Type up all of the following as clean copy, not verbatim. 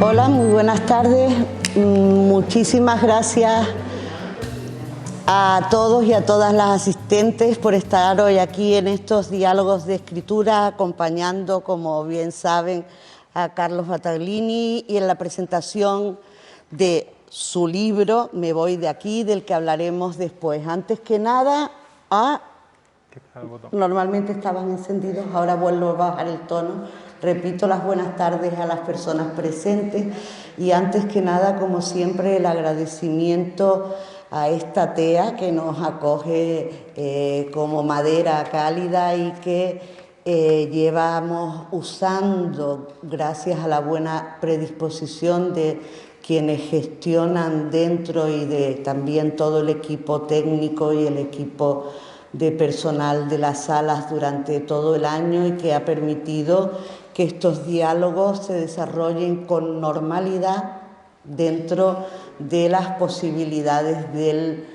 Hola, muy buenas tardes. Muchísimas gracias a todos y a todas las asistentes por estar hoy aquí en estos diálogos de escritura, acompañando, como bien saben, a Carlos Battaglini y en la presentación de su libro Me voy de aquí, del que hablaremos después. Antes que nada, normalmente estaban encendidos, ahora vuelvo a bajar el tono. Repito las buenas tardes a las personas presentes y antes que nada, como siempre, el agradecimiento a esta TEA que nos acoge como madera cálida y que llevamos usando gracias a la buena predisposición de quienes gestionan dentro y de también todo el equipo técnico y el equipo de personal de las salas durante todo el año y que ha permitido que estos diálogos se desarrollen con normalidad dentro de las posibilidades de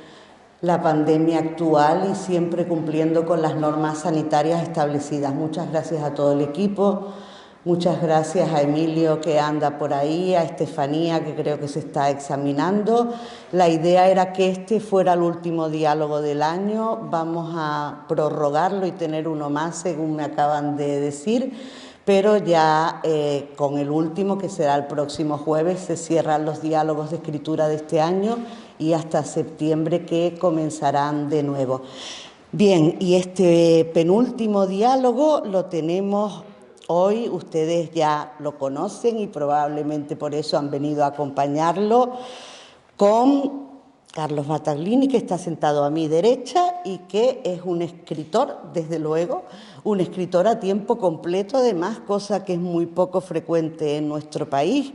la pandemia actual y siempre cumpliendo con las normas sanitarias establecidas. Muchas gracias a todo el equipo. Muchas gracias a Emilio, que anda por ahí, a Estefanía, que creo que se está examinando. La idea era que este fuera el último diálogo del año. Vamos a prorrogarlo y tener uno más, según me acaban de decir, pero ya con el último, que será el próximo jueves, se cierran los diálogos de escritura de este año y hasta septiembre, que comenzarán de nuevo. Bien, y este penúltimo diálogo lo tenemos hoy, ustedes ya lo conocen y probablemente por eso han venido a acompañarlo, con Carlos Battaglini, que está sentado a mi derecha y que es un escritor, desde luego, un escritor a tiempo completo, además, cosa que es muy poco frecuente en nuestro país.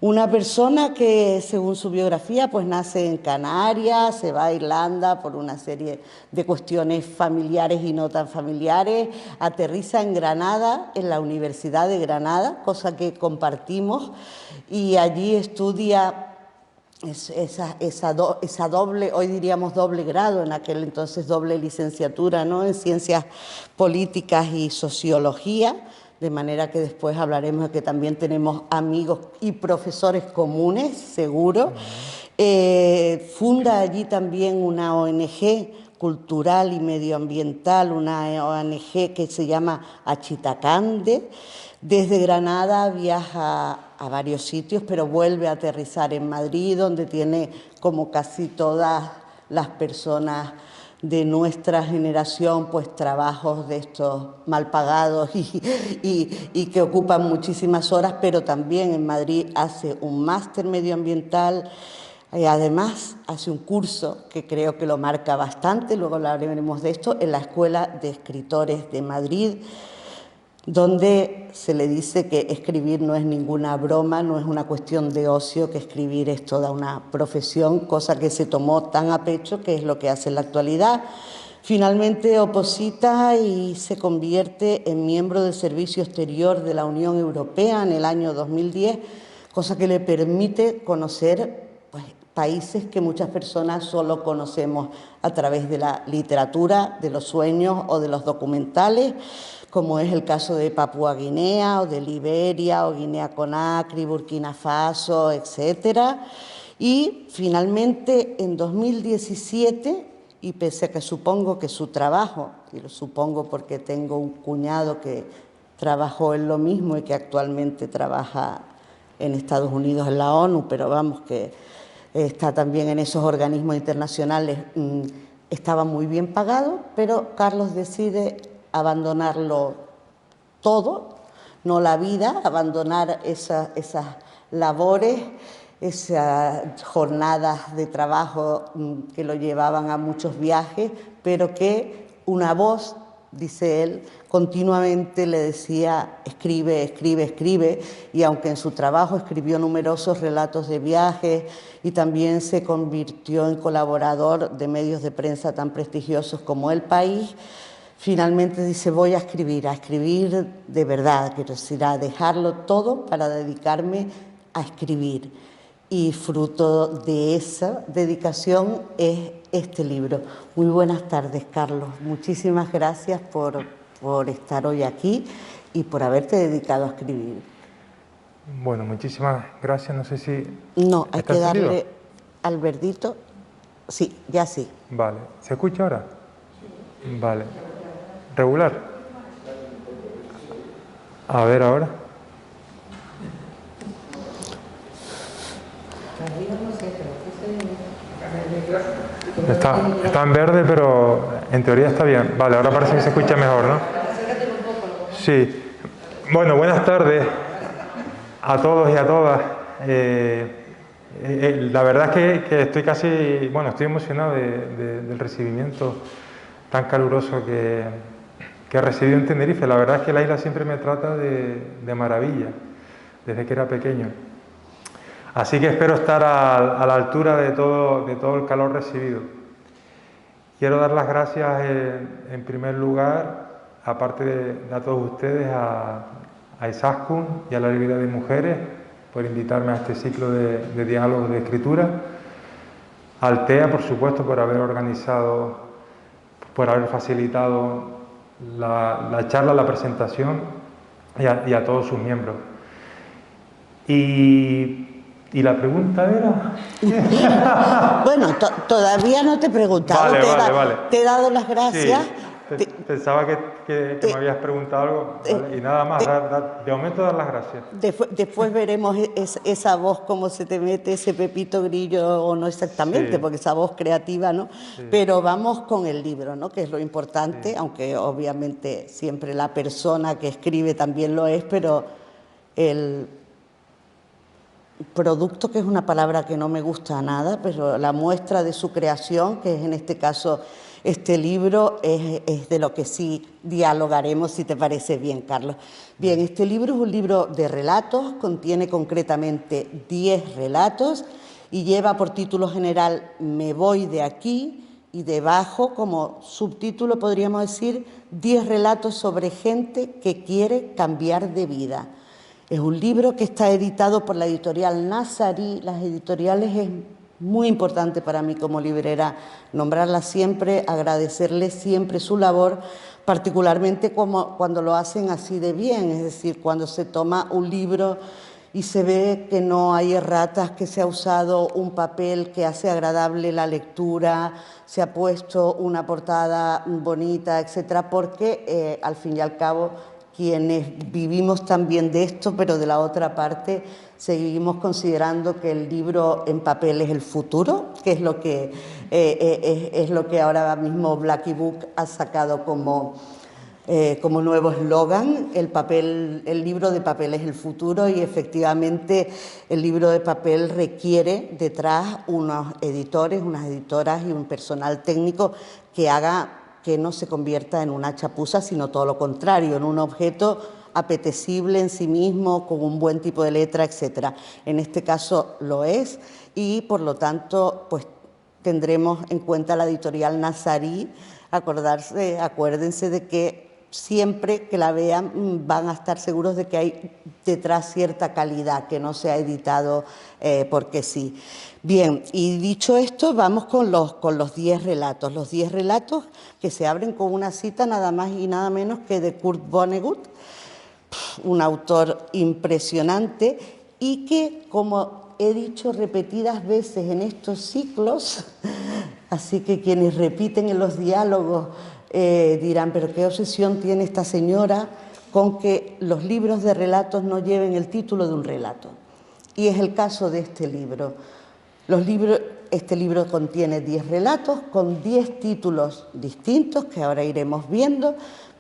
Una persona que, según su biografía, pues nace en Canarias, se va a Irlanda por una serie de cuestiones familiares y no tan familiares, aterriza en Granada, en la Universidad de Granada, cosa que compartimos, y allí estudia esa doble, hoy diríamos doble grado, en aquel entonces doble licenciatura, ¿no?, en Ciencias Políticas y Sociología, de manera que después hablaremos de que también tenemos amigos y profesores comunes, seguro. Funda allí también una ONG cultural y medioambiental, una ONG que se llama Achitacande. Desde Granada viaja a varios sitios, pero vuelve a aterrizar en Madrid, donde tiene, como casi todas las personas de nuestra generación, pues trabajos de estos mal pagados y que ocupan muchísimas horas, pero también en Madrid hace un máster medioambiental y además hace un curso que creo que lo marca bastante, luego hablaremos de esto, en la Escuela de Escritores de Madrid, donde se le dice que escribir no es ninguna broma, no es una cuestión de ocio, que escribir es toda una profesión, cosa que se tomó tan a pecho, que es lo que hace en la actualidad. Finalmente oposita y se convierte en miembro del Servicio Exterior de la Unión Europea en el año 2010, cosa que le permite conocer países que muchas personas solo conocemos a través de la literatura, de los sueños o de los documentales, como es el caso de Papúa Guinea o de Liberia o Guinea Conakry, Burkina Faso, etcétera. Y finalmente en 2017, y pese a que supongo que su trabajo, y lo supongo porque tengo un cuñado que trabajó en lo mismo y que actualmente trabaja en Estados Unidos en la ONU, pero vamos, que está también en esos organismos internacionales, estaba muy bien pagado, pero Carlos decide abandonarlo todo, no la vida, abandonar esas labores, esas jornadas de trabajo que lo llevaban a muchos viajes, pero que una voz, dice él, continuamente le decía: escribe, escribe, escribe, y aunque en su trabajo escribió numerosos relatos de viajes y también se convirtió en colaborador de medios de prensa tan prestigiosos como El País, finalmente dice: voy a escribir de verdad, quiero decir, a dejarlo todo para dedicarme a escribir. Y fruto de esa dedicación es este libro. Muy buenas tardes, Carlos. Muchísimas gracias por estar hoy aquí y por haberte dedicado a escribir. Bueno, muchísimas gracias. No sé si... No, hay ¿está que encendido? darle al verdito. Sí, ya sí. Vale. ¿Se escucha ahora? Vale. ¿Regular? A ver ahora. Está en verde, pero en teoría está bien. Vale, ahora parece que se escucha mejor, ¿no? Sí. Bueno, buenas tardes a todos y a todas. La verdad es que estoy casi, bueno, estoy emocionado del recibimiento tan caluroso que he recibido en Tenerife. La verdad es que la isla siempre me trata de maravilla, desde que era pequeño. Así que espero estar a la altura de todo el calor recibido. Quiero dar las gracias en primer lugar, aparte de a todos ustedes, a Izaskun y a la Liga de Mujeres por invitarme a este ciclo de diálogos de escritura, al TEA, por supuesto, por haber organizado, por haber facilitado la charla, la presentación, y a todos sus miembros. Y la pregunta era... Bueno, todavía no te he preguntado. Vale. Te he dado las gracias. Sí, pensaba que me habías preguntado algo, ¿vale? Y nada más, de momento dar las gracias. Después veremos esa voz, cómo se te mete ese Pepito Grillo, o no exactamente, Sí. porque esa voz creativa, ¿no? Sí. Pero vamos con el libro, ¿no? Que es lo importante, sí. Aunque obviamente siempre la persona que escribe también lo es, pero el producto, que es una palabra que no me gusta nada, pero la muestra de su creación, que es en este caso este libro, es de lo que sí dialogaremos, si te parece bien, Carlos. Bien, este libro es un libro de relatos, contiene concretamente 10 relatos y lleva por título general Me voy de aquí, y debajo, como subtítulo, podríamos decir, 10 relatos sobre gente que quiere cambiar de vida. Es un libro que está editado por la editorial Nazarí. Las editoriales es muy importante para mí como librera nombrarlas siempre, agradecerles siempre su labor, particularmente cuando lo hacen así de bien, es decir, cuando se toma un libro y se ve que no hay erratas, que se ha usado un papel que hace agradable la lectura, se ha puesto una portada bonita, etcétera, porque al fin y al cabo quienes vivimos también de esto, pero de la otra parte seguimos considerando que el libro en papel es el futuro, que es lo que ahora mismo Blacky Book ha sacado como nuevo eslogan. El libro de papel es el futuro, y efectivamente el libro de papel requiere detrás unos editores, unas editoras y un personal técnico que haga que no se convierta en una chapuza, sino todo lo contrario, en un objeto apetecible en sí mismo, con un buen tipo de letra, etcétera. En este caso lo es, y por lo tanto pues tendremos en cuenta la editorial Nazarí. Acuérdense de que siempre que la vean van a estar seguros de que hay detrás cierta calidad, que no se ha editado porque sí. Bien, y dicho esto, vamos con los 10 relatos. Los 10 relatos que se abren con una cita nada más y nada menos que de Kurt Vonnegut, un autor impresionante, y que, como he dicho repetidas veces en estos ciclos, así que quienes repiten en los diálogos dirán, pero qué obsesión tiene esta señora con que los libros de relatos no lleven el título de un relato. Y es el caso de este libro. Este libro contiene 10 relatos con 10 títulos distintos que ahora iremos viendo,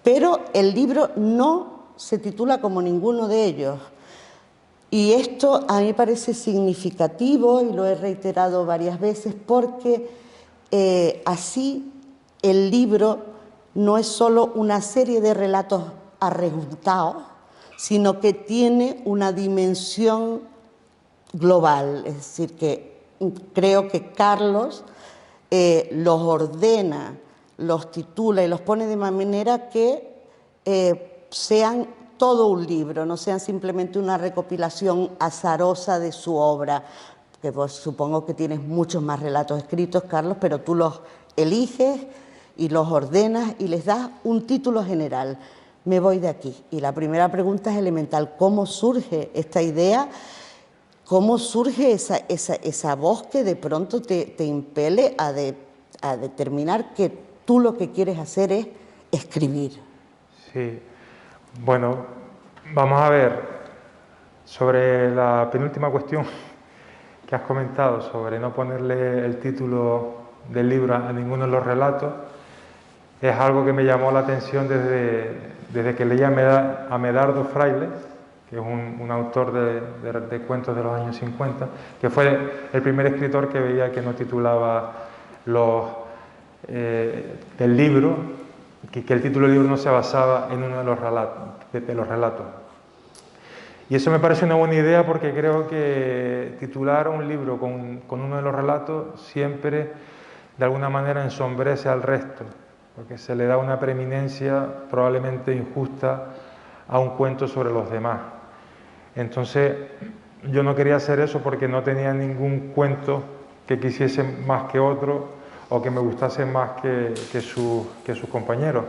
pero el libro no se titula como ninguno de ellos. Y esto a mí me parece significativo, y lo he reiterado varias veces, porque así el libro no es solo una serie de relatos arrejuntados, sino que tiene una dimensión global. Es decir, que creo que Carlos los ordena, los titula y los pone de manera que sean todo un libro, no sean simplemente una recopilación azarosa de su obra, que pues supongo que tienes muchos más relatos escritos, Carlos, pero tú los eliges y los ordenas y les das un título general. me voy de aquí. Y la primera pregunta es elemental, ¿cómo surge esta idea? ¿Cómo surge esa voz que de pronto te impele a determinar que tú lo que quieres hacer es escribir? Sí, bueno, vamos a ver, sobre la penúltima cuestión que has comentado, sobre no ponerle el título del libro a ninguno de los relatos, es algo que me llamó la atención desde que leí a Medardo Frailes, que es un autor de cuentos de los años 50, que fue el primer escritor que veía que no titulaba del libro, que el título del libro no se basaba en uno de los relatos. Y eso me parece una buena idea porque creo que titular un libro con uno de los relatos siempre de alguna manera ensombrece al resto, porque se le da una preeminencia probablemente injusta a un cuento sobre los demás. Entonces yo no quería hacer eso porque no tenía ningún cuento que quisiese más que otro o que me gustase más que sus compañeros.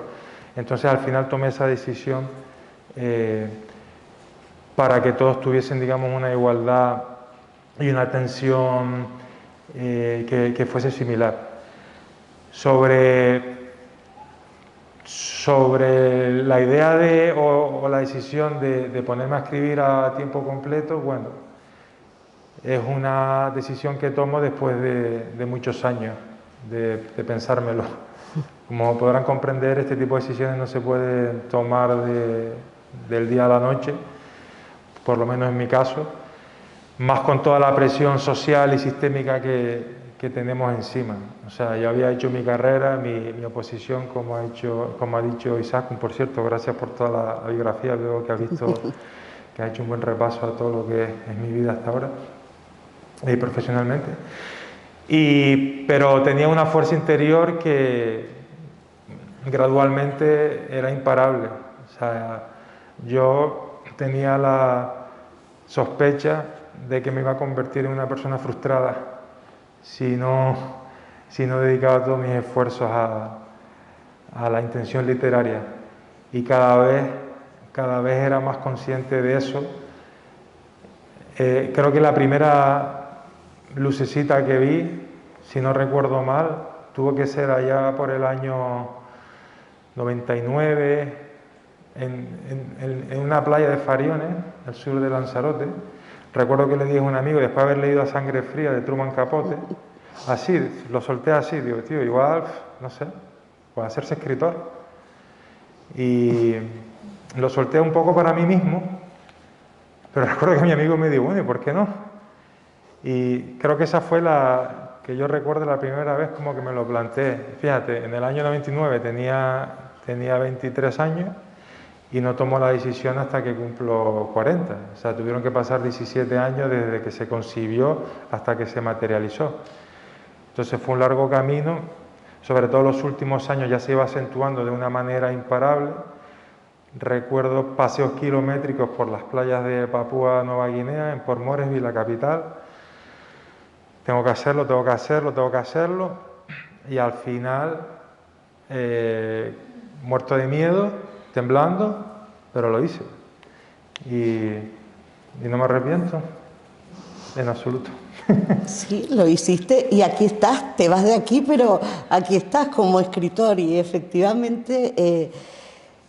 Entonces al final tomé esa decisión para que todos tuviesen, digamos, una igualdad y una atención que fuese similar. Sobre la idea o la decisión de ponerme a escribir a tiempo completo, bueno, es una decisión que tomo después de muchos años de pensármelo. Como podrán comprender, este tipo de decisiones no se pueden tomar del día a la noche, por lo menos en mi caso, más con toda la presión social y sistémica que tenemos encima. O sea, yo había hecho mi carrera, mi oposición, como ha dicho Isaac, por cierto, gracias por toda la biografía, veo que ha visto, que ha hecho un buen repaso a todo lo que es mi vida hasta ahora, profesionalmente. Pero tenía una fuerza interior que gradualmente era imparable. O sea, yo tenía la sospecha de que me iba a convertir en una persona frustrada si no dedicaba todos mis esfuerzos a la intención literaria. Y cada vez era más consciente de eso. Creo que la primera lucecita que vi, si no recuerdo mal, tuvo que ser allá por el año 99, en una playa de Fariones, al sur de Lanzarote. Recuerdo que le dije a un amigo, después de haber leído A Sangre Fría de Truman Capote, así, lo solté así, digo, tío, igual, no sé, puede hacerse escritor. Y lo solté un poco para mí mismo, pero recuerdo que mi amigo me dijo, bueno, ¿y por qué no? Y creo que esa fue que yo recuerdo la primera vez como que me lo planteé. Fíjate, en el año 99 tenía 23 años y no tomó la decisión hasta que cumplo 40. O sea, tuvieron que pasar 17 años desde que se concibió hasta que se materializó. Entonces fue un largo camino, sobre todo los últimos años ya se iba acentuando de una manera imparable. Recuerdo paseos kilométricos por las playas de Papúa Nueva Guinea, en Port Moresby, la capital. Tengo que hacerlo, y al final, muerto de miedo, temblando, pero lo hice. Y no me arrepiento, en absoluto. Sí, lo hiciste y aquí estás, te vas de aquí, pero aquí estás como escritor y efectivamente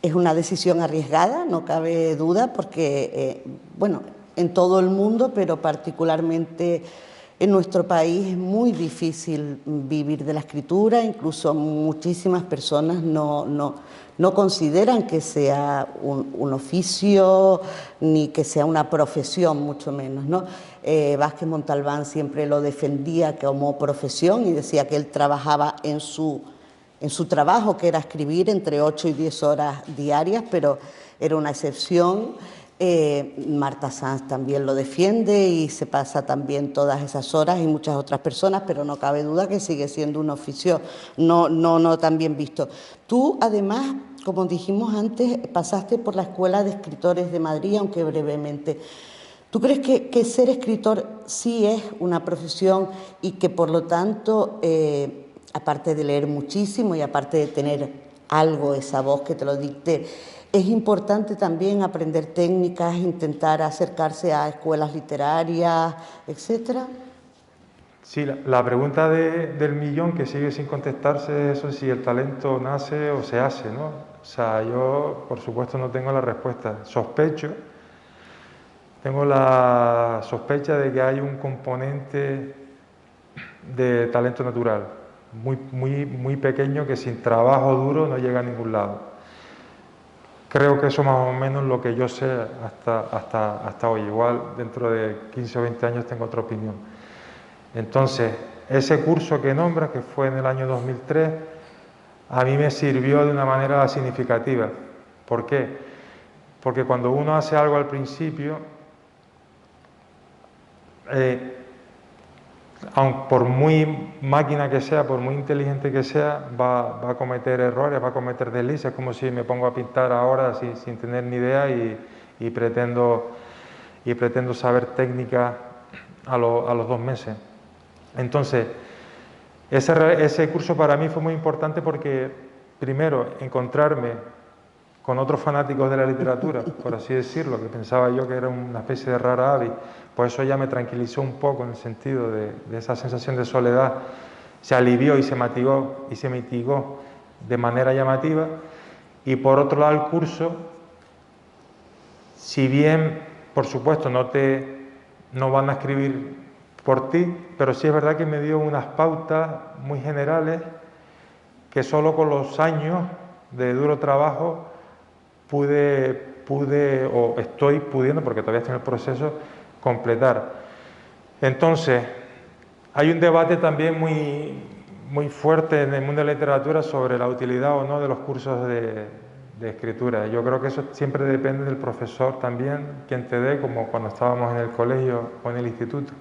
es una decisión arriesgada, no cabe duda, porque, bueno, en todo el mundo, pero particularmente en nuestro país es muy difícil vivir de la escritura, incluso muchísimas personas no consideran que sea un oficio ni que sea una profesión, mucho menos, ¿no? Vázquez Montalbán siempre lo defendía como profesión y decía que él trabajaba en su trabajo, que era escribir entre 8 y 10 horas diarias, pero era una excepción. Marta Sanz también lo defiende y se pasa también todas esas horas y muchas otras personas, pero no cabe duda que sigue siendo un oficio no tan bien visto. Tú, además, como dijimos antes, pasaste por la Escuela de Escritores de Madrid, aunque brevemente. ¿Tú crees que ser escritor sí es una profesión y que, por lo tanto, aparte de leer muchísimo y aparte de tener algo, esa voz que te lo dicte, Es importante también aprender técnicas, intentar acercarse a escuelas literarias, etcétera. Sí, la pregunta del millón que sigue sin contestarse es eso, si el talento nace o se hace, ¿no? O sea, yo por supuesto no tengo la respuesta. Tengo la sospecha de que hay un componente de talento natural, muy pequeño, que sin trabajo duro no llega a ningún lado. Creo que eso más o menos lo que yo sé hasta hoy. Igual dentro de 15 o 20 años tengo otra opinión. Entonces, ese curso que nombras, que fue en el año 2003, a mí me sirvió de una manera significativa. ¿Por qué? Porque cuando uno hace algo al principio, aun por muy máquina que sea, por muy inteligente que sea, va a cometer errores, va a cometer deslices. Es como si me pongo a pintar ahora sin tener ni idea y pretendo saber técnica a los 2 meses. Entonces, ese curso para mí fue muy importante porque, primero, encontrarme con otros fanáticos de la literatura, por así decirlo, que pensaba yo que era una especie de rara avis, pues eso ya me tranquilizó un poco en el sentido de esa sensación de soledad, se alivió y se mitigó de manera llamativa. Y por otro lado, el curso, si bien, por supuesto, no van a escribir por ti, pero sí es verdad que me dio unas pautas muy generales que solo con los años de duro trabajo pude o estoy pudiendo, porque todavía estoy en el proceso, completar. Entonces, hay un debate también muy fuerte en el mundo de la literatura sobre la utilidad o no de los cursos de escritura. Yo creo que eso siempre depende del profesor también, quien te dé, como cuando estábamos en el colegio o en el instituto.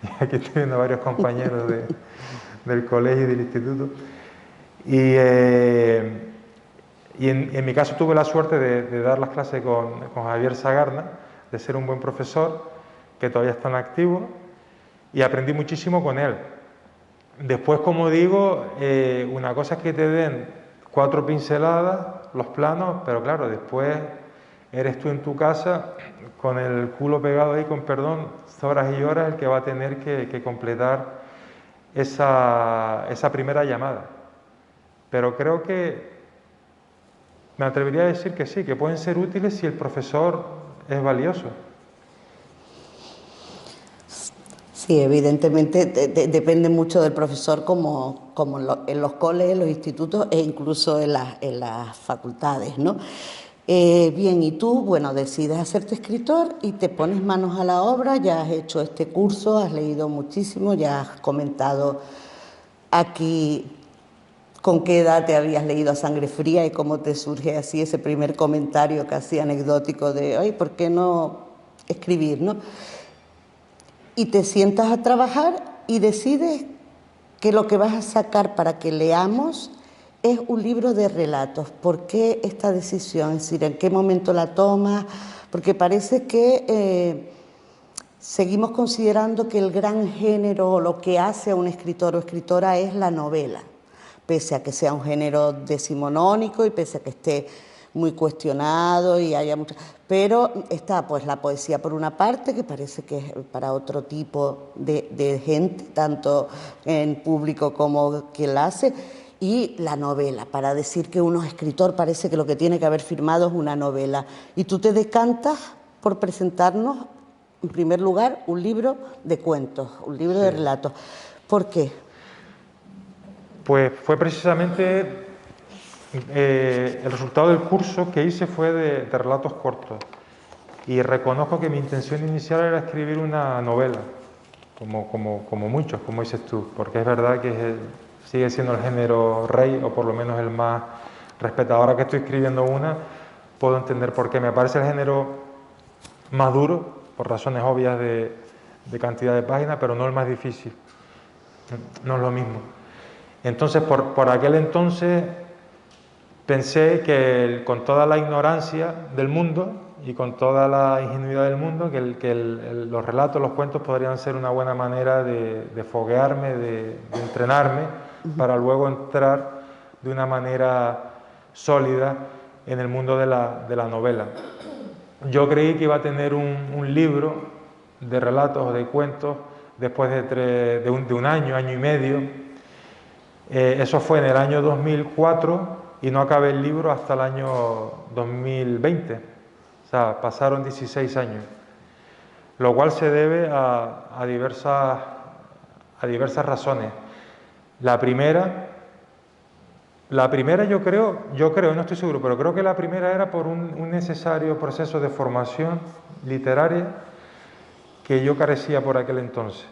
Y aquí estoy viendo varios compañeros del colegio y del instituto. Y en mi caso tuve la suerte de dar las clases con Javier Sagarna, de ser un buen profesor, que todavía está en activo, y aprendí muchísimo con él. Después, como digo, una cosa es que te den 4 pinceladas, los planos, pero claro, después eres tú en tu casa, con el culo pegado ahí, con perdón, horas y horas, el que va a tener que completar esa primera llamada. Pero creo que me atrevería a decir que sí, que pueden ser útiles si el profesor es valioso. Sí, evidentemente depende mucho del profesor como en los coles, en los institutos e incluso en las facultades, ¿no? Bien, y tú, bueno, decides hacerte escritor y te pones manos a la obra, ya has hecho este curso, has leído muchísimo, ya has comentado aquí con qué edad te habías leído a Sangre Fría y cómo te surge así ese primer comentario casi anecdótico de, ay, ¿por qué no escribir, no? Y te sientas a trabajar y decides que lo que vas a sacar para que leamos es un libro de relatos. ¿Por qué esta decisión? Es decir, ¿en qué momento la tomas? Porque parece que seguimos considerando que el gran género o lo que hace a un escritor o escritora es la novela, pese a que sea un género decimonónico y pese a que esté muy cuestionado y haya mucho, pero está pues la poesía por una parte, que parece que es para otro tipo de gente, tanto en público como quien la hace, y la novela, para decir que uno es escritor parece que lo que tiene que haber firmado es una novela, y tú te decantas por presentarnos en primer lugar un libro de cuentos, un libro de relatos. ¿Por qué? Pues fue precisamente el resultado del curso que hice fue de relatos cortos. Y reconozco que mi intención inicial era escribir una novela, como muchos, como dices tú, porque es verdad que sigue siendo el género rey, o por lo menos el más respetado. Ahora que estoy escribiendo una, puedo entender por qué. Me parece el género más duro, por razones obvias de cantidad de páginas, pero no el más difícil. No es lo mismo. Entonces, por aquel entonces, pensé que con toda la ignorancia del mundo y con toda la ingenuidad del mundo, que los relatos, los cuentos podrían ser una buena manera de foguearme, de entrenarme, para luego entrar de una manera sólida en el mundo de la novela. Yo creí que iba a tener un libro de relatos o de cuentos después de un año, año y medio. Eso fue en el año 2004 y no acabé el libro hasta el año 2020. O sea, pasaron 16 años. Lo cual se debe a diversas razones. La primera yo creo, no estoy seguro, pero creo que la primera era por un necesario proceso de formación literaria que yo carecía por aquel entonces.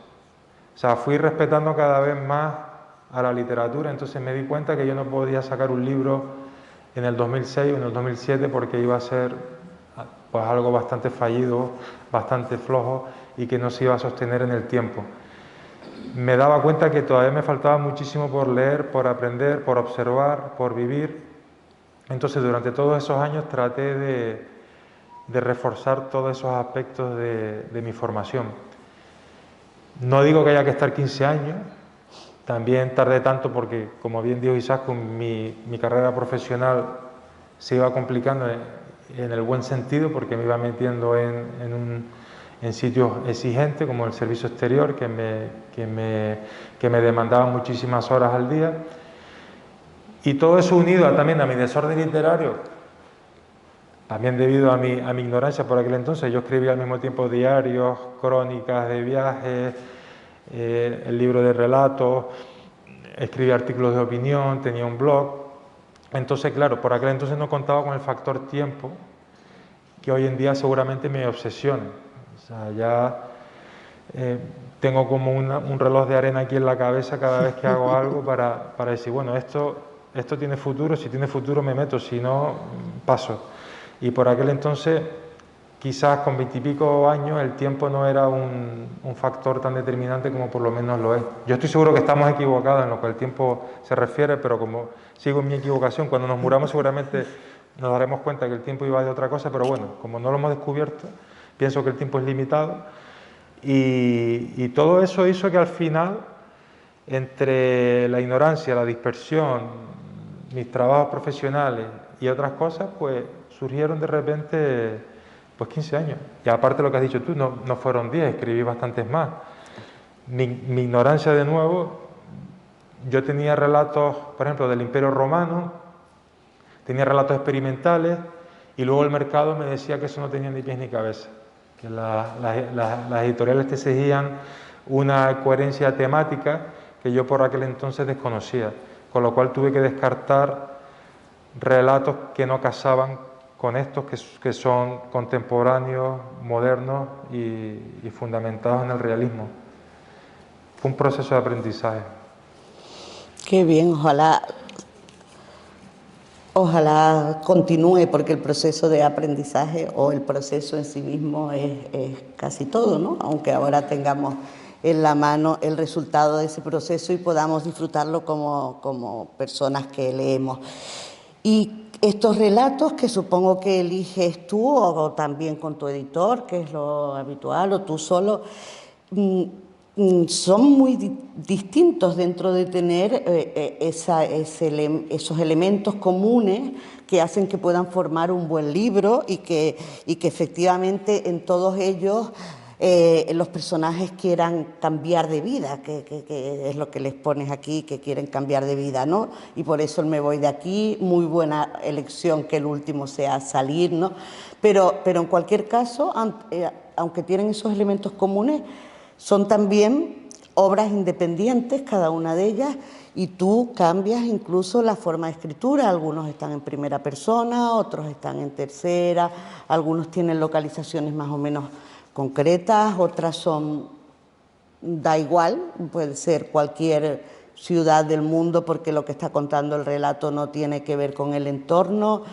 O sea, fui respetando cada vez más a la literatura, entonces me di cuenta que yo no podía sacar un libro en el 2006 o en el 2007 porque iba a ser pues algo bastante fallido, bastante flojo y que no se iba a sostener en el tiempo. Me daba cuenta que todavía me faltaba muchísimo por leer, por aprender, por observar, por vivir. Entonces, durante todos esos años traté de reforzar todos esos aspectos de mi formación. No digo que haya que estar 15 años, también tardé tanto porque, como bien dijo Isaac, mi carrera profesional se iba complicando en el buen sentido porque me iba metiendo en sitios exigentes como el servicio exterior que me demandaban muchísimas horas al día, y todo eso unido también a mi desorden literario, también debido a mi ignorancia por aquel entonces. Yo escribía al mismo tiempo diarios, crónicas de viajes, el libro de relatos, escribía artículos de opinión, tenía un blog. Entonces, claro, por aquel entonces no contaba con el factor tiempo que hoy en día seguramente me obsesiona. O sea, ya tengo como un reloj de arena aquí en la cabeza cada vez que hago algo para decir, bueno, esto tiene futuro, si tiene futuro me meto, si no, paso. Y por aquel entonces, quizás con 20 y pico años, el tiempo no era un factor tan determinante como por lo menos lo es. Yo estoy seguro que estamos equivocados en lo que el tiempo se refiere, pero como sigo en mi equivocación, cuando nos muramos seguramente nos daremos cuenta que el tiempo iba de otra cosa, pero bueno, como no lo hemos descubierto, pienso que el tiempo es limitado, y todo eso hizo que al final, entre la ignorancia, la dispersión, mis trabajos profesionales y otras cosas, pues surgieron de repente pues 15 años. Y aparte lo que has dicho tú, no fueron 10, escribí bastantes más. Mi ignorancia de nuevo, yo tenía relatos, por ejemplo, del Imperio Romano, tenía relatos experimentales, y luego el mercado me decía que eso no tenía ni pies ni cabeza, que las editoriales te exigían una coherencia temática que yo por aquel entonces desconocía, con lo cual tuve que descartar relatos que no casaban con estos que son contemporáneos, modernos y fundamentados en el realismo. Fue un proceso de aprendizaje. Qué bien, ojalá continúe, porque el proceso de aprendizaje o el proceso en sí mismo es casi todo, ¿no? Aunque ahora tengamos en la mano el resultado de ese proceso y podamos disfrutarlo como personas que leemos. Y estos relatos que supongo que eliges tú o también con tu editor, que es lo habitual, o tú solo, son muy distintos dentro de tener esos elementos comunes que hacen que puedan formar un buen libro y que efectivamente en todos ellos los personajes quieran cambiar de vida, que es lo que les pones aquí, que quieren cambiar de vida, ¿no? Y por eso el Me voy de aquí, muy buena elección que el último sea Salir, ¿no? Pero en cualquier caso, aunque tienen esos elementos comunes, son también obras independientes, cada una de ellas, y tú cambias incluso la forma de escritura. Algunos están en primera persona, otros están en tercera, algunos tienen localizaciones más o menos concretas, otras son, da igual, puede ser cualquier ciudad del mundo porque lo que está contando el relato no tiene que ver con el entorno.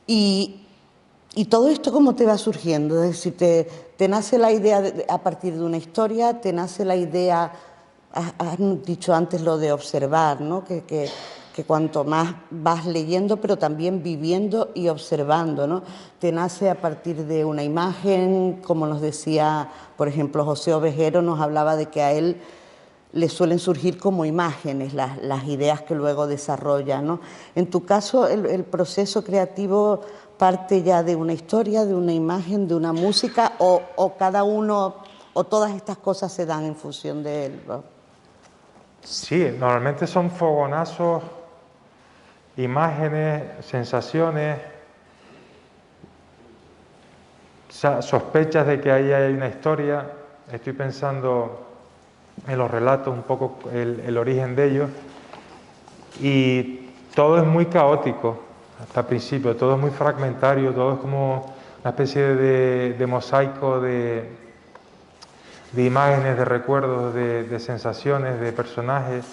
Y todo esto, ¿cómo te va surgiendo? Es decir, te nace la idea a partir de una historia, te nace la idea, has dicho antes lo de observar, ¿no? Que cuanto más vas leyendo, pero también viviendo y observando, ¿no? Te nace a partir de una imagen, como nos decía, por ejemplo, José Ovejero nos hablaba de que a él le suelen surgir como imágenes las ideas que luego desarrolla, ¿no? En tu caso, el proceso creativo parte ya de una historia, de una imagen, de una música, o cada uno, o todas estas cosas se dan en función de él, ¿no? Sí, normalmente son fogonazos, imágenes, sensaciones, sospechas de que ahí hay una historia. Estoy pensando en los relatos, un poco el origen de ellos, y todo es muy caótico hasta el principio, todo es muy fragmentario, todo es como una especie de mosaico de imágenes, de recuerdos, de sensaciones, de personajes,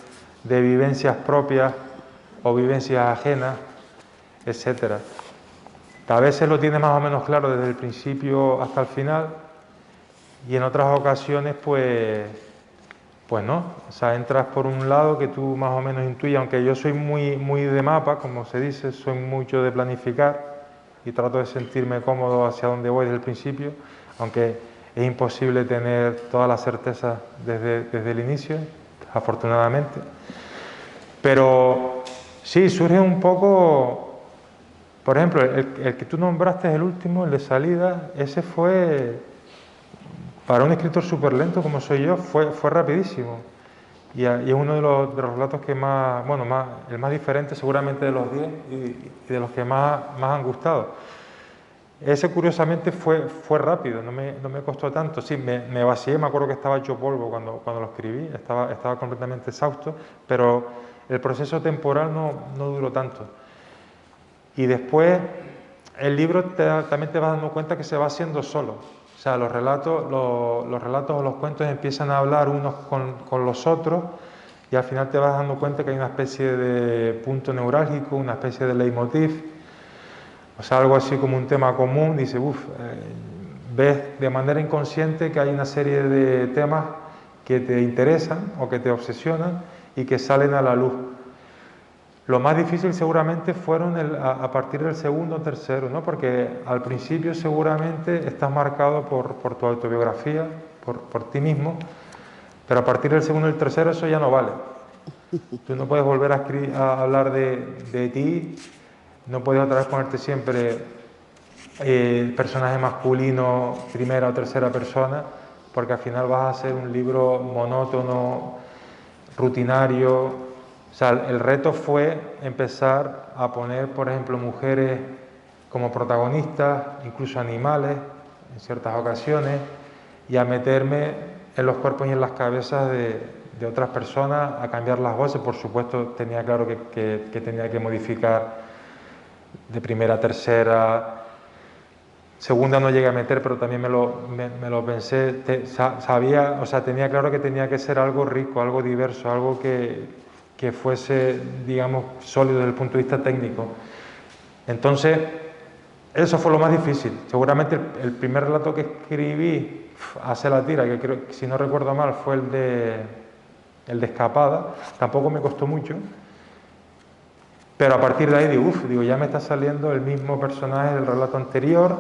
de vivencias propias o vivencias ajenas, etcétera. A veces lo tienes más o menos claro desde el principio hasta el final, y en otras ocasiones pues no. O sea, entras por un lado que tú más o menos intuyes, aunque yo soy muy de mapa, como se dice, soy mucho de planificar y trato de sentirme cómodo hacia donde voy desde el principio, aunque es imposible tener toda la certeza desde el inicio, afortunadamente. Pero sí, surge un poco, por ejemplo, el que tú nombraste, el último, el de salida, ese fue, para un escritor súper lento como soy yo, fue rapidísimo. Y es uno de los relatos que más, bueno, el más diferente seguramente de los 10 y de los que más han gustado. Ese curiosamente fue rápido, no me costó tanto. Sí, me vacié, me acuerdo que estaba hecho polvo cuando lo escribí, estaba completamente exhausto, pero el proceso temporal no duró tanto. Y después el libro también te vas dando cuenta que se va haciendo solo. O sea, los relatos o los cuentos empiezan a hablar unos con los otros, y al final te vas dando cuenta que hay una especie de punto neurálgico, una especie de leitmotiv, o sea, algo así como un tema común. Dice, ves de manera inconsciente que hay una serie de temas que te interesan o que te obsesionan y que salen a la luz. Lo más difícil seguramente fueron a partir del segundo o tercero, ¿no? Porque al principio seguramente estás marcado por tu autobiografía, por ti mismo, pero a partir del segundo y el tercero eso ya no vale. Tú no puedes volver a hablar de ti, no puedes otra vez ponerte siempre personaje masculino, primera o tercera persona, porque al final vas a hacer un libro monótono, rutinario. O sea, el reto fue empezar a poner, por ejemplo, mujeres como protagonistas, incluso animales en ciertas ocasiones, y a meterme en los cuerpos y en las cabezas de otras personas, a cambiar las voces. Por supuesto, tenía claro que tenía que modificar de primera a tercera. Segunda no llegué a meter, pero también me lo pensé. Sabía, o sea, tenía claro que tenía que ser algo rico, algo diverso, algo que fuese, digamos, sólido desde el punto de vista técnico. Entonces, eso fue lo más difícil. Seguramente el primer relato que escribí hace la tira, que creo, si no recuerdo mal, fue el de Escapada. Tampoco me costó mucho. Pero a partir de ahí digo, ya me está saliendo el mismo personaje del relato anterior,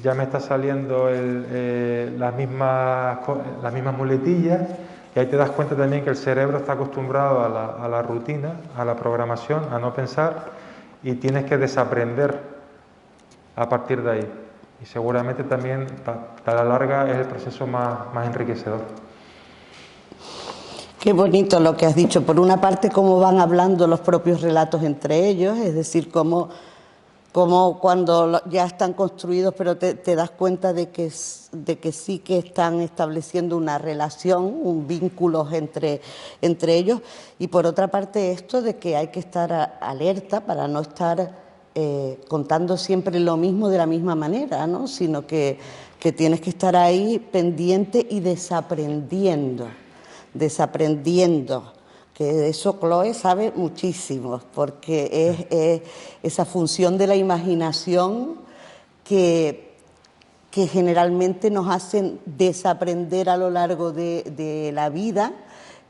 ya me está saliendo las mismas muletillas, y ahí te das cuenta también que el cerebro está acostumbrado a la rutina, a la programación, a no pensar, y tienes que desaprender a partir de ahí. Y seguramente también, a la larga, es el proceso más enriquecedor. Qué bonito lo que has dicho. Por una parte, cómo van hablando los propios relatos entre ellos, es decir, cómo cuando ya están construidos, pero te das cuenta de que sí que están estableciendo una relación, un vínculo entre ellos. Y por otra parte, esto de que hay que estar alerta para no estar contando siempre lo mismo de la misma manera, ¿no? Sino que tienes que estar ahí pendiente y desaprendiendo, que de eso Chloe sabe muchísimo, porque es esa función de la imaginación que generalmente nos hacen desaprender a lo largo de la vida,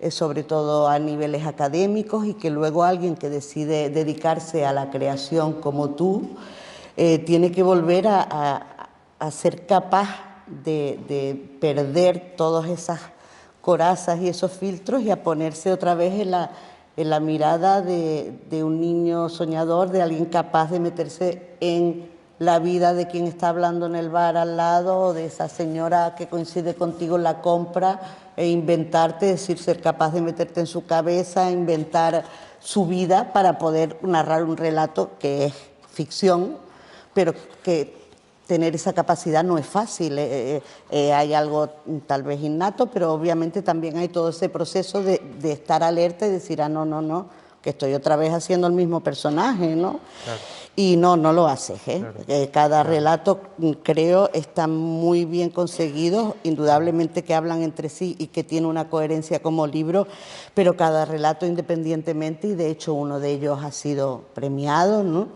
sobre todo a niveles académicos, y que luego alguien que decide dedicarse a la creación como tú, tiene que volver a ser capaz de perder todas esas corazas y esos filtros y a ponerse otra vez en la mirada de un niño soñador, de alguien capaz de meterse en la vida de quien está hablando en el bar al lado, o de esa señora que coincide contigo en la compra, e inventarte, es decir, ser capaz de meterte en su cabeza, inventar su vida para poder narrar un relato que es ficción, pero que tener esa capacidad no es fácil. Hay algo tal vez innato, pero obviamente también hay todo ese proceso de estar alerta y decir, ah, no, que estoy otra vez haciendo el mismo personaje, ¿no? Claro. Y no lo haces, ¿eh? Claro. Cada relato, creo, está muy bien conseguido, indudablemente que hablan entre sí y que tiene una coherencia como libro, pero cada relato independientemente, y de hecho uno de ellos ha sido premiado, ¿no?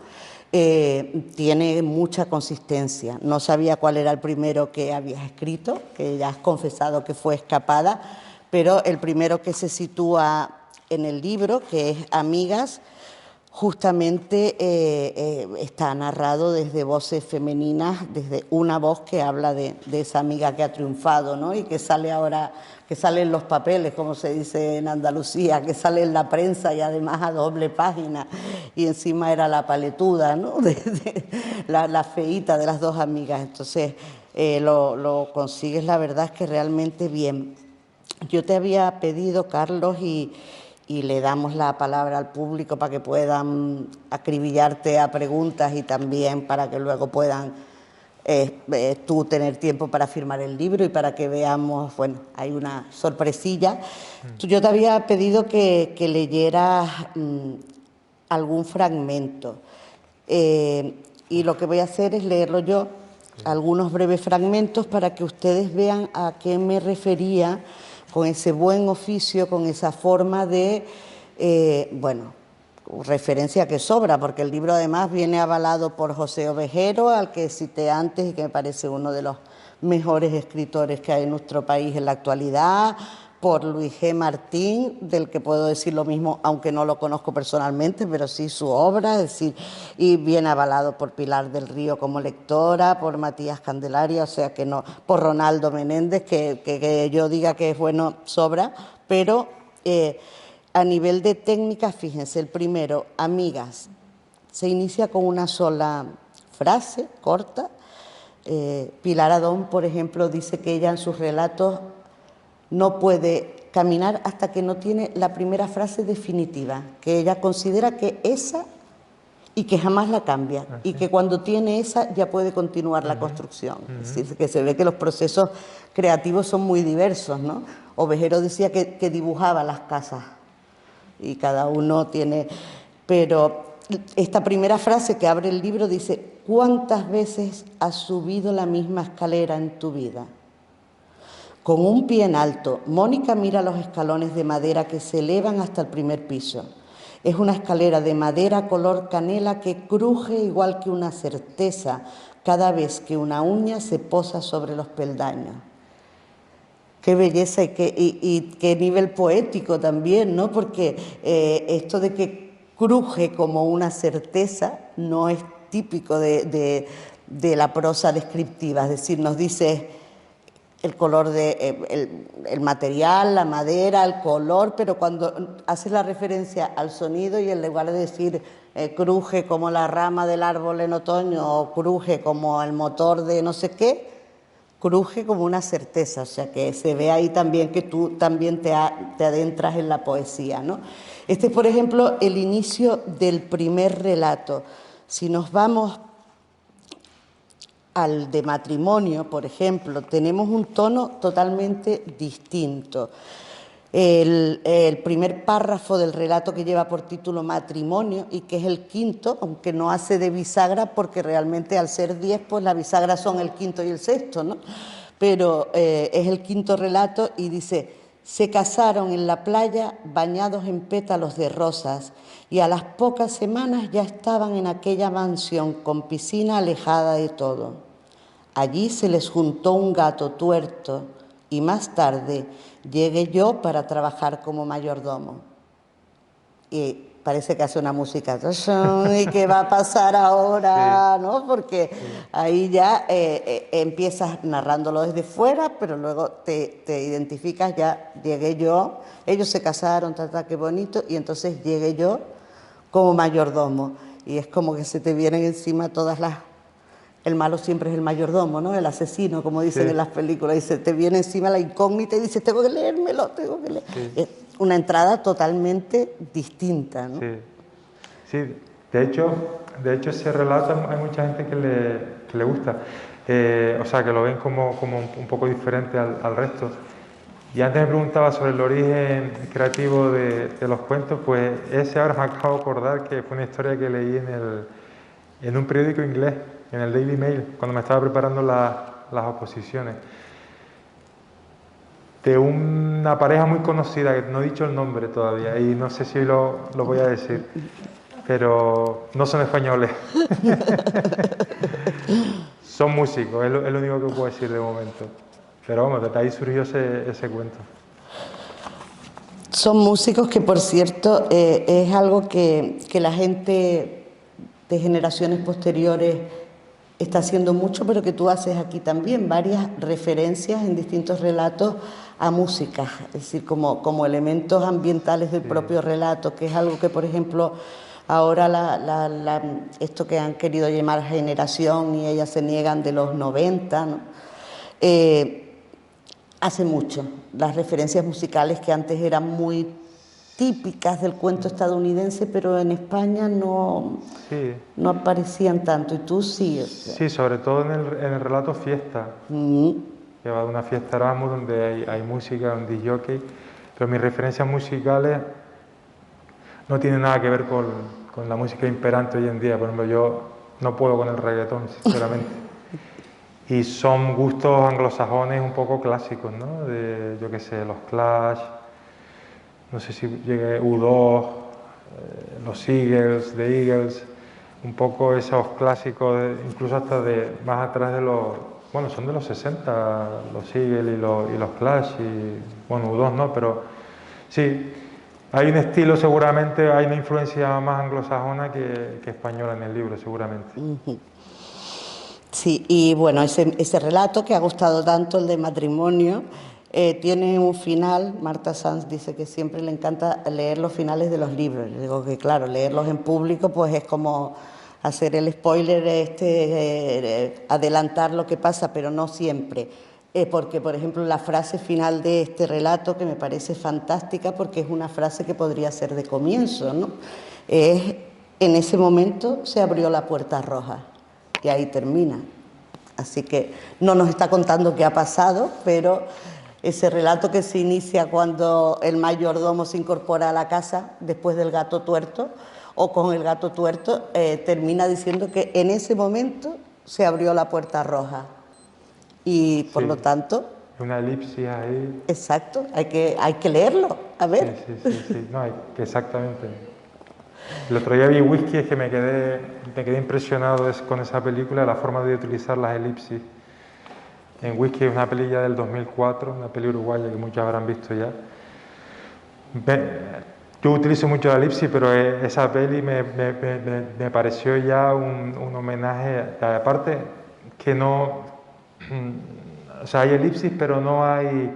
Tiene mucha consistencia. No sabía cuál era el primero que habías escrito, que ya has confesado que fue Escapada, pero el primero que se sitúa en el libro, que es Amigas, justamente está narrado desde voces femeninas, desde una voz que habla de esa amiga que ha triunfado, ¿no? Y que sale ahora, que sale en los papeles, como se dice en Andalucía, que sale en la prensa y además a doble página, y encima era la paletuda, ¿no? La feíta de las dos amigas. Entonces lo consigues, la verdad es que realmente bien. Yo te había pedido, Carlos, y le damos la palabra al público para que puedan acribillarte a preguntas y también para que luego puedan tú tener tiempo para firmar el libro y para que veamos, bueno, hay una sorpresilla. Yo te había pedido que leyeras algún fragmento y lo que voy a hacer es leerlo yo, algunos breves fragmentos para que ustedes vean a qué me refería con ese buen oficio, con esa forma de, bueno, referencia que sobra, porque el libro además viene avalado por José Ovejero, al que cité antes y que me parece uno de los mejores escritores que hay en nuestro país en la actualidad, por Luis G. Martín, del que puedo decir lo mismo, aunque no lo conozco personalmente, pero sí su obra, es decir, y viene avalado por Pilar del Río como lectora, por Matías Candelaria, o sea que no, por Ronaldo Menéndez, que yo diga que es bueno, sobra, pero a nivel de técnica, fíjense, el primero, Amigas, se inicia con una sola frase corta. Pilar Adón, por ejemplo, dice que ella en sus relatos no puede caminar hasta que no tiene la primera frase definitiva, que ella considera que esa y que jamás la cambia, y que cuando tiene esa ya puede continuar la construcción. Es decir, que se ve que los procesos creativos son muy diversos, ¿no? Ovejero decía que dibujaba las casas y cada uno tiene... Pero esta primera frase que abre el libro dice: ¿cuántas veces has subido la misma escalera en tu vida? Con un pie en alto, Mónica mira los escalones de madera que se elevan hasta el primer piso. Es una escalera de madera color canela que cruje igual que una certeza cada vez que una uña se posa sobre los peldaños. Qué belleza y qué nivel poético también, ¿no? Porque esto de que cruje como una certeza no es típico de la prosa descriptiva, es decir, nos dice el color el material, la madera, el color, pero cuando hace la referencia al sonido y en lugar de decir cruje como la rama del árbol en otoño o cruje como el motor de no sé qué, cruje como una certeza, o sea que se ve ahí también que tú también te adentras en la poesía, ¿no? Este es, por ejemplo, el inicio del primer relato. Si nos vamos al de matrimonio, por ejemplo, tenemos un tono totalmente distinto. El primer párrafo del relato, que lleva por título Matrimonio y que es el quinto, aunque no hace de bisagra porque realmente al ser 10 pues la bisagra son el quinto y el sexto, ¿no? Pero es el quinto relato y dice: se casaron en la playa bañados en pétalos de rosas y a las pocas semanas ya estaban en aquella mansión con piscina alejada de todo. Allí se les juntó un gato tuerto y más tarde llegué yo para trabajar como mayordomo. Y parece que hace una música y qué va a pasar ahora, Sí, ¿no? Porque sí, ahí ya empiezas narrándolo desde fuera, pero luego te identificas, ya llegué yo, ellos se casaron, qué bonito, y entonces llegué yo como mayordomo. Y es como que se te vienen encima todas las... El malo siempre es el mayordomo, ¿no? El asesino, como dicen en sí, las películas. Y se te viene encima la incógnita y dices, tengo que leérmelo, tengo que leer. sí, Es una entrada totalmente distinta, ¿no? sí. Sí, de hecho ese relato hay mucha gente que le gusta, o sea, que lo ven como un poco diferente al resto. Y antes me preguntaba sobre el origen creativo de los cuentos, pues ese ahora me acabo de acordar que fue una historia que leí en un periódico inglés, en el Daily Mail, cuando me estaba preparando las oposiciones, de una pareja muy conocida, que no he dicho el nombre todavía, y no sé si lo voy a decir, pero no son españoles. Son músicos, es lo único que puedo decir de momento. Pero vamos, desde ahí surgió ese cuento. Son músicos que, por cierto, es algo que la gente de generaciones posteriores está haciendo mucho, pero que tú haces aquí también, varias referencias en distintos relatos a música, es decir, como elementos ambientales del Sí, propio relato, que es algo que, por ejemplo, ahora esto que han querido llamar generación y ellas se niegan de los 90, ¿no? Eh, Hace mucho. Las referencias musicales que antes eran muy típicas del cuento estadounidense, pero en España sí, no aparecían tanto. Y tú sí, o sea. sí, sobre todo en el relato Fiesta, Mm, que va de una fiesta Erasmus donde hay música, un disc jockey, pero mis referencias musicales no tienen nada que ver con la música imperante hoy en día. Por ejemplo, yo no puedo con el reggaetón, sinceramente. Y son gustos anglosajones un poco clásicos, ¿no? De, yo qué sé, los Clash, no sé si llegué U2, los Eagles, The Eagles, un poco esos clásicos, incluso hasta de más atrás de los, bueno, son de los 60, los Eagles y los Clash, y bueno, U2 no, pero sí, hay un estilo seguramente, hay una influencia más anglosajona que española en el libro, seguramente. sí, y bueno, ese relato que ha gustado tanto, el de matrimonio, tiene un final. Marta Sanz dice que siempre le encanta leer los finales de los libros. Le digo que claro, leerlos en público pues es como hacer el spoiler, adelantar lo que pasa, pero no siempre. Porque, por ejemplo, la frase final de este relato, que me parece fantástica, porque es una frase que podría ser de comienzo, ¿no? Es, en ese momento se abrió la puerta roja y ahí termina. Así que no nos está contando qué ha pasado, pero ese relato que se inicia cuando el mayordomo se incorpora a la casa después del gato tuerto o con el gato tuerto, termina diciendo que en ese momento se abrió la puerta roja. Y por lo Sí, tanto, una elipsis ahí. exacto, hay que leerlo, a Sí, ver. sí, sí, sí, no, que exactamente. El otro día vi Whisky, es que me quedé impresionado con esa película, la forma de utilizar las elipsis. En Whisky es una película del 2004, una peli uruguaya que muchos habrán visto ya. Yo utilizo mucho la elipsis, pero esa peli me pareció ya un homenaje, aparte que no, o sea, hay elipsis, pero no hay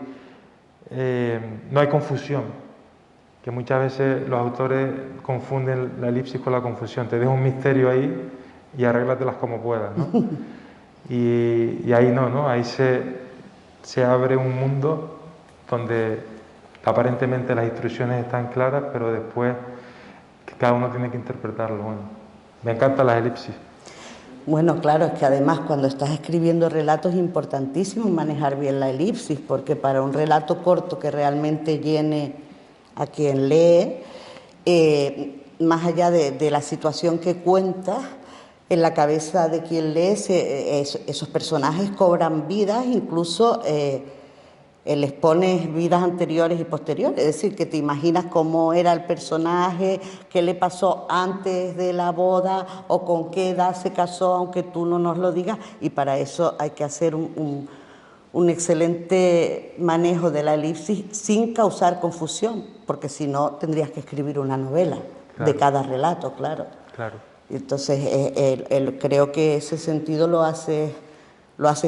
confusión, que muchas veces los autores confunden la elipsis con la confusión. Te dejo un misterio ahí y arréglatelas como puedas, ¿no? Y ahí no, ¿no? Ahí se abre un mundo donde aparentemente las instrucciones están claras, pero después cada uno tiene que interpretarlo. Bueno, me encantan las elipsis. Bueno, claro, es que además cuando estás escribiendo relatos es importantísimo manejar bien la elipsis, porque para un relato corto que realmente llene a quien lee, más allá de la situación que cuentas, en la cabeza de quien lee esos personajes cobran vidas, incluso les pones vidas anteriores y posteriores, es decir, que te imaginas cómo era el personaje, qué le pasó antes de la boda o con qué edad se casó, aunque tú no nos lo digas, y para eso hay que hacer un excelente manejo de la elipsis sin causar confusión, porque si no tendrías que escribir una novela. de cada relato, claro. Claro. Entonces, creo que ese sentido lo haces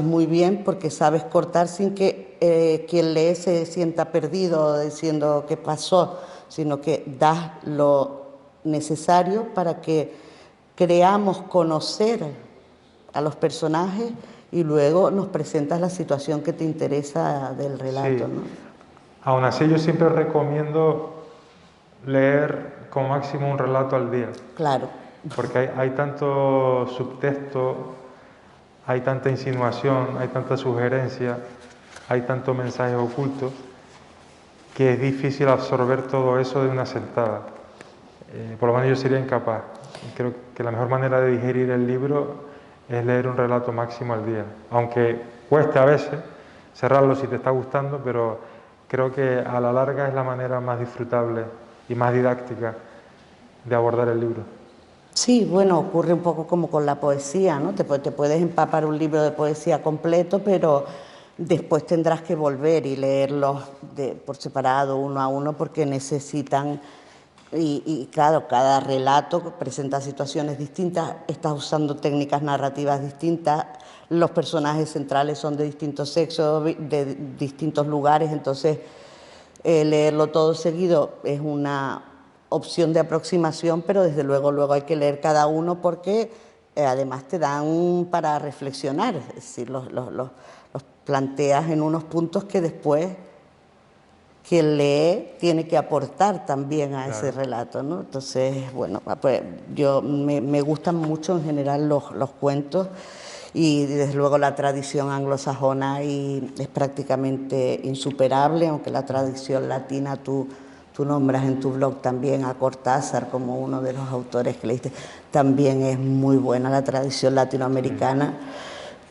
muy bien, porque sabes cortar sin que quien lee se sienta perdido diciendo qué pasó, sino que das lo necesario para que creamos conocer a los personajes y luego nos presentas la situación que te interesa del relato, Sí. ¿no? Aún así, yo siempre recomiendo leer como máximo un relato al día. Claro. Porque hay tanto subtexto, hay tanta insinuación, hay tanta sugerencia, hay tanto mensaje oculto, que es difícil absorber todo eso de una sentada. Por lo menos yo sería incapaz. Creo que la mejor manera de digerir el libro es leer un relato máximo al día. Aunque cueste a veces cerrarlo si te está gustando, pero creo que a la larga es la manera más disfrutable y más didáctica de abordar el libro. Sí, bueno, ocurre un poco como con la poesía, ¿no? Te puedes empapar un libro de poesía completo, pero después tendrás que volver y leerlos por separado, uno a uno, porque necesitan, y claro, cada relato presenta situaciones distintas, estás usando técnicas narrativas distintas, los personajes centrales son de distintos sexos, de distintos lugares, entonces leerlo todo seguido es una opción de aproximación, pero desde luego hay que leer cada uno, porque además te dan para reflexionar, es decir, los planteas en unos puntos que después quien lee tiene que aportar también a ese relato, ¿no? Entonces, bueno, pues me gustan mucho en general los cuentos, y desde luego la tradición anglosajona es prácticamente insuperable, aunque la tradición latina tú nombras en tu blog también a Cortázar como uno de los autores que leíste. También es muy buena la tradición latinoamericana,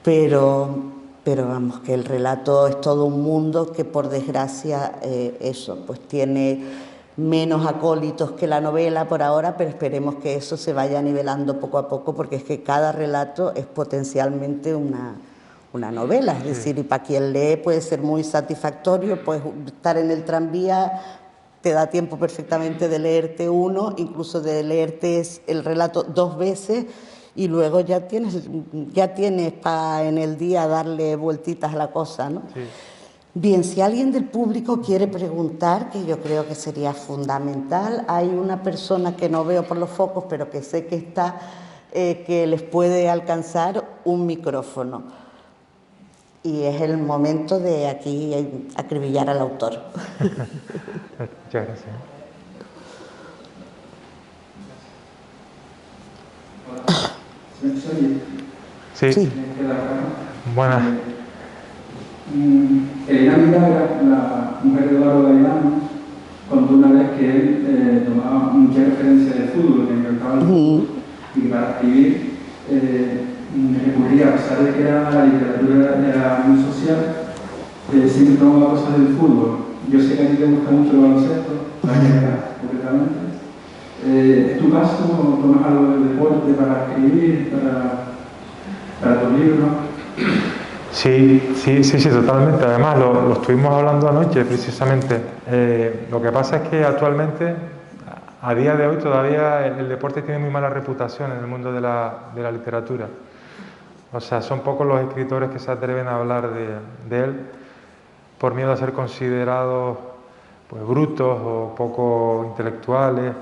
pero vamos, que el relato es todo un mundo que, por desgracia, eso, pues tiene menos acólitos que la novela por ahora, pero esperemos que eso se vaya nivelando poco a poco, porque es que cada relato es potencialmente una novela, es decir, y para quien lee puede ser muy satisfactorio, puedes estar en el tranvía, te da tiempo perfectamente de leerte uno, incluso de leerte el relato 2 veces, y luego ya tienes para en el día darle vueltitas a la cosa, ¿no? Sí. Bien, si alguien del público quiere preguntar, que yo creo que sería fundamental, hay una persona que no veo por los focos, pero que sé que está, que les puede alcanzar un micrófono. Y es el momento de aquí acribillar al autor. Muchas gracias. Sí. Sí. Buenas. Elena Mira era la mujer de Eduardo Galeano, contó una vez que él tomaba mucha referencia de fútbol, que le encantaba el fútbol, y para escribir recurría, a pesar de que la literatura era muy social, siempre tomaba cosas del fútbol. Yo sé que a ti te gusta mucho el baloncesto, concretamente. ¿Es tu caso? ¿Tomas algo del deporte para escribir, para tu libro? Sí, totalmente. Además, lo estuvimos hablando anoche, precisamente. Lo que pasa es que actualmente, a día de hoy, todavía el deporte tiene muy mala reputación en el mundo de la literatura. O sea, son pocos los escritores que se atreven a hablar de él por miedo a ser considerados pues, brutos o poco intelectuales.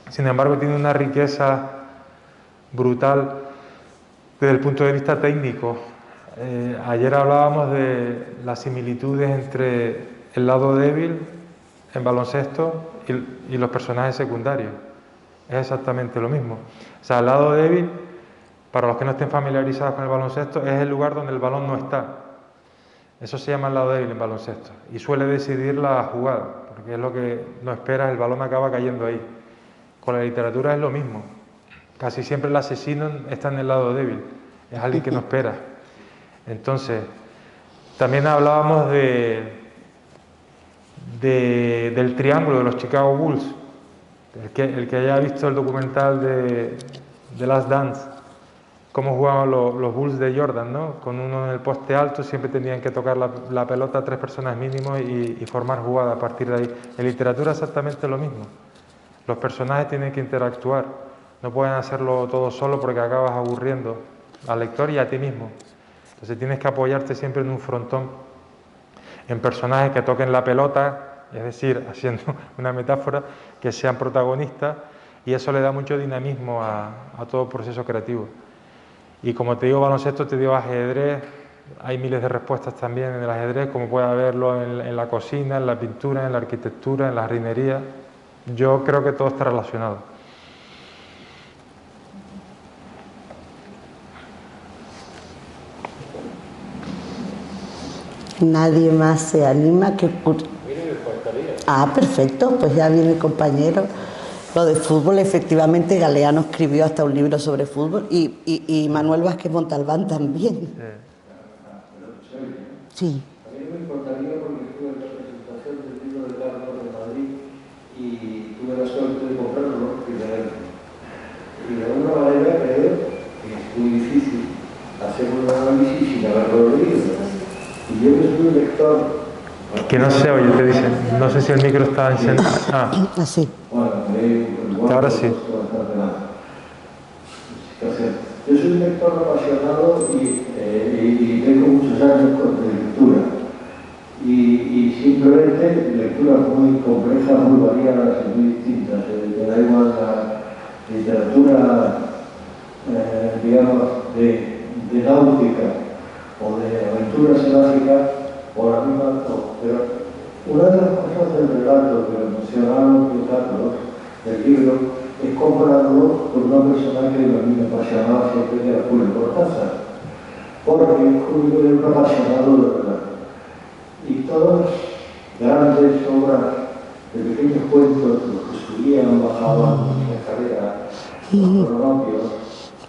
Sin embargo, tiene una riqueza brutal desde el punto de vista técnico. Ayer hablábamos de las similitudes entre el lado débil en baloncesto y los personajes secundarios. Es exactamente lo mismo. O sea, el lado débil, para los que no estén familiarizados con el baloncesto, es el lugar donde el balón no está. Eso se llama el lado débil en baloncesto. Y suele decidir la jugada, porque es lo que no esperas, el balón acaba cayendo ahí. Con la literatura es lo mismo. Casi siempre el asesino está en el lado débil. Es alguien que no espera. Entonces, también hablábamos del triángulo de los Chicago Bulls. El que haya visto el documental de Last Dance, cómo jugaban los Bulls de Jordan, ¿no? Con uno en el poste alto, siempre tenían que tocar la pelota 3 personas mínimo y formar jugada a partir de ahí. En literatura exactamente lo mismo. Los personajes tienen que interactuar, no pueden hacerlo todo solo porque acabas aburriendo al lector y a ti mismo. Entonces tienes que apoyarte siempre en un frontón, en personajes que toquen la pelota, es decir, haciendo una metáfora, que sean protagonistas, y eso le da mucho dinamismo a todo el proceso creativo. Y como te digo baloncesto, te digo ajedrez, hay miles de respuestas también en el ajedrez, como puede haberlo en la cocina, en la pintura, en la arquitectura, en la jardinería. Yo creo que todo está relacionado. Nadie más se anima que... Ah, perfecto, pues ya viene el compañero. Lo de fútbol, efectivamente, Galeano escribió hasta un libro sobre fútbol y Manuel Vázquez Montalbán también. Sí. A mí no me importaría porque estuve en la presentación del libro de Carlos de Madrid y tuve la suerte de comprarlo y leerlo. Y de alguna manera creo que es muy difícil hacer un análisis sin haberlo leído. Y yo que soy un lector... Que no se oye, te dicen. No sé si el micro está encendido. Así. Bueno, ahora sí. Yo soy un lector apasionado y tengo muchos años de lectura. Y simplemente lecturas muy complejas, muy variadas y muy distintas. Me da igual la literatura, digamos, de náutica o de aventuras selváticas o la misma. Pero una de las cosas del relato que mencionaron los Carlos del libro es compararlo con una persona que a mí me apasionaba siempre, que era Julio Cortázar, porque Julio era un apasionado del relato. Y todas grandes obras de pequeños cuentos, los que subían, bajaban en la escalera, los cronopios,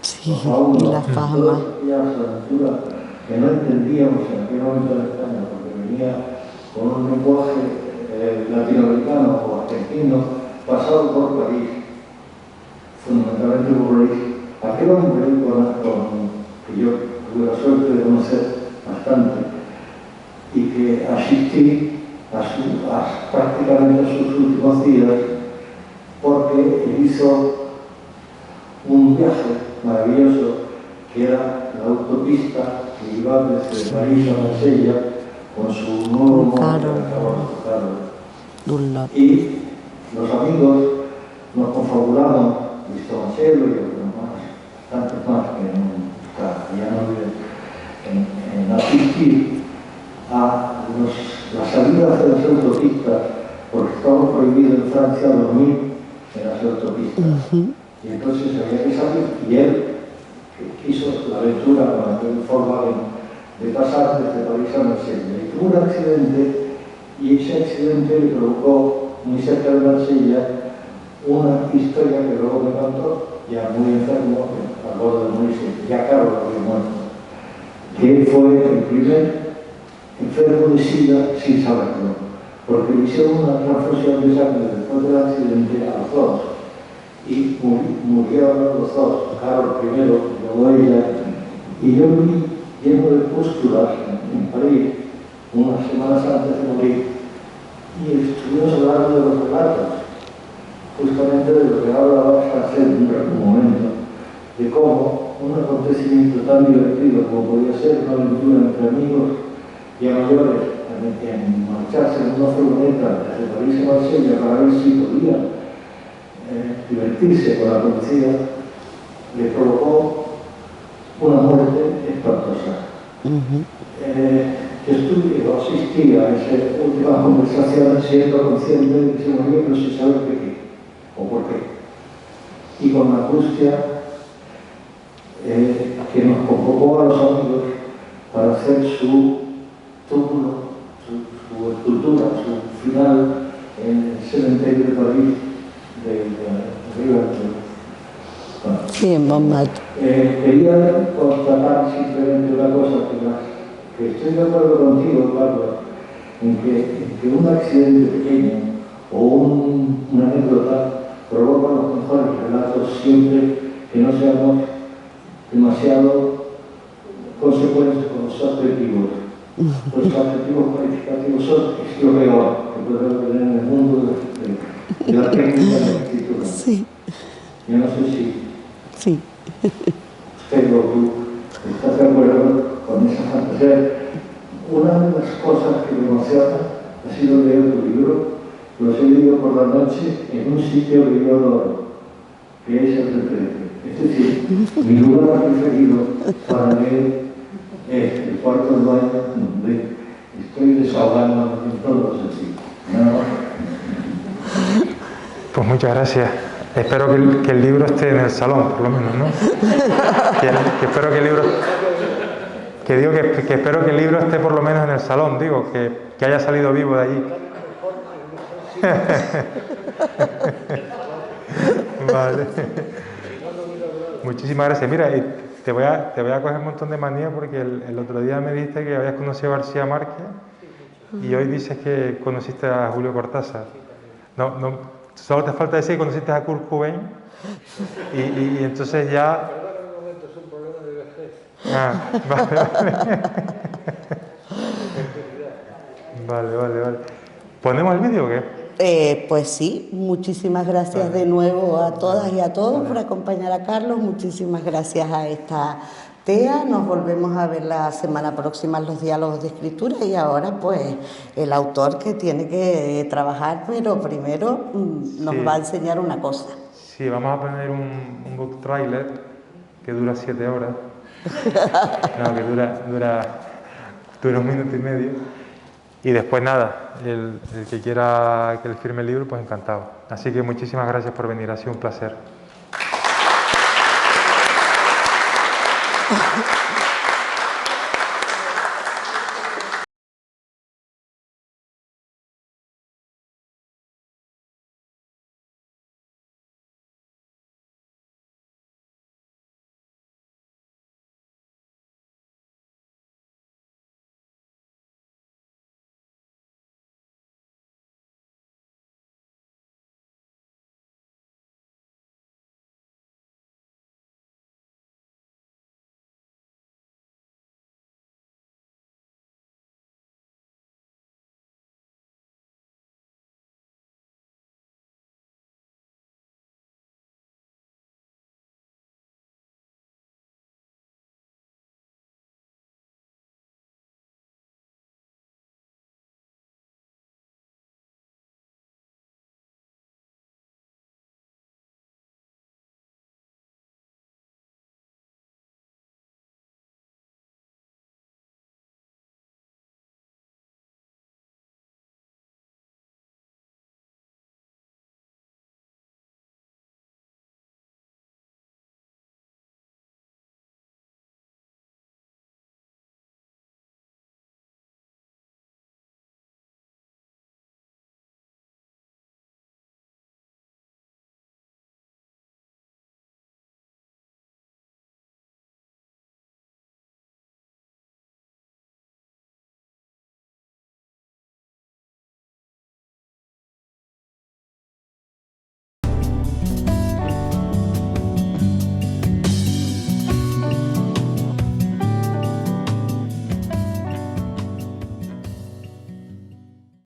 Sí, los y la fama. todas aquellas aventuras que no entendíamos en aquel momento en España, porque venía con un lenguaje latinoamericano o argentino pasado por París, fundamentalmente por París. Aquel hombre que yo tuve la suerte de conocer bastante y que asistí prácticamente a sus últimos días, porque él hizo un viaje maravilloso que era la autopista que iba desde París a Marsella con su nuevo móvil y los amigos nos confabulamos, Listo Marcelo y otros más, tantos más que ya no viven, en asistir a las salidas de las autopistas, porque estaba prohibido en Francia dormir en las autopistas. Y entonces había que salir, y él quiso la aventura con aquel Volkswagen de pasar desde París a Marsella. Y tuvo un accidente, y ese accidente le provocó muy cerca de Marsella una historia que luego me contó, ya muy enfermo, al borde de morirse, ya Carlos había muerto, que él fue el primer enfermo de SIDA sin saberlo, porque le hicieron una transfusión de sangre después del accidente a los dos, y murieron los dos, Carlos primero, luego ella, y yo vi lleno de pústulas en París, unas semanas antes de morir, y estuvimos hablando de los relatos, justamente de lo que hablaba hace un momento, de cómo un acontecimiento tan divertido como podía ser una aventura entre amigos y a mayores, en marcharse en una furgoneta desde París a Marsella para ver si podía divertirse con la policía, le provocó una muerte espantosa. Yo asistí a esa última conversación siendo consciente de que se moría, pero sin saber de qué o por qué. Y con la angustia que nos convocó a los amigos para hacer su túmulo, su escultura, su final en el cementerio de París de Rivendell. Sí, en Montmartre. Quería constatar simplemente una cosa que estoy de acuerdo contigo, Carlos, en que un accidente pequeño o una anécdota provoca los mejores relatos siempre que no seamos demasiado consecuentes con los adjetivos. Los adjetivos cualificativos son lo peor que podemos tener en el mundo de la técnica de la escritura. Sí, Yo no sé si sí. usted o tú estás de acuerdo con esa fantasía. Una de las cosas que me emociona ha sido leer tu libro. Los he leído por la noche en un sitio que yo adoro, que es el retrete. Es decir, mi lugar preferido para leer es el cuarto del baño, donde estoy desahogando en todos los sentidos. Nada más. Pues muchas gracias. Espero que el libro esté en el salón, por lo menos, ¿no? que espero que el libro... Que digo que espero que el libro esté por lo menos en el salón, digo, que haya salido vivo de allí. Vale. Muchísimas gracias. Mira, te voy a coger un montón de manía porque el otro día me dijiste que habías conocido a García Márquez y hoy dices que conociste a Julio Cortázar. No, solo te falta decir que conociste a Kurt Cobain y entonces ya... Ah, vale. ¿Ponemos el vídeo o qué? Pues sí, muchísimas gracias de nuevo a todas y a todos por acompañar a Carlos. Muchísimas gracias a esta TEA. Nos volvemos a ver la semana próxima en los diálogos de escritura y ahora pues el autor que tiene que trabajar, pero primero nos va a enseñar una cosa. Sí, vamos a poner un book trailer que dura 7 horas. No, que dura 1 minuto y medio. Y después nada, el que quiera que le firme el libro, pues encantado. Así que muchísimas gracias por venir, ha sido un placer.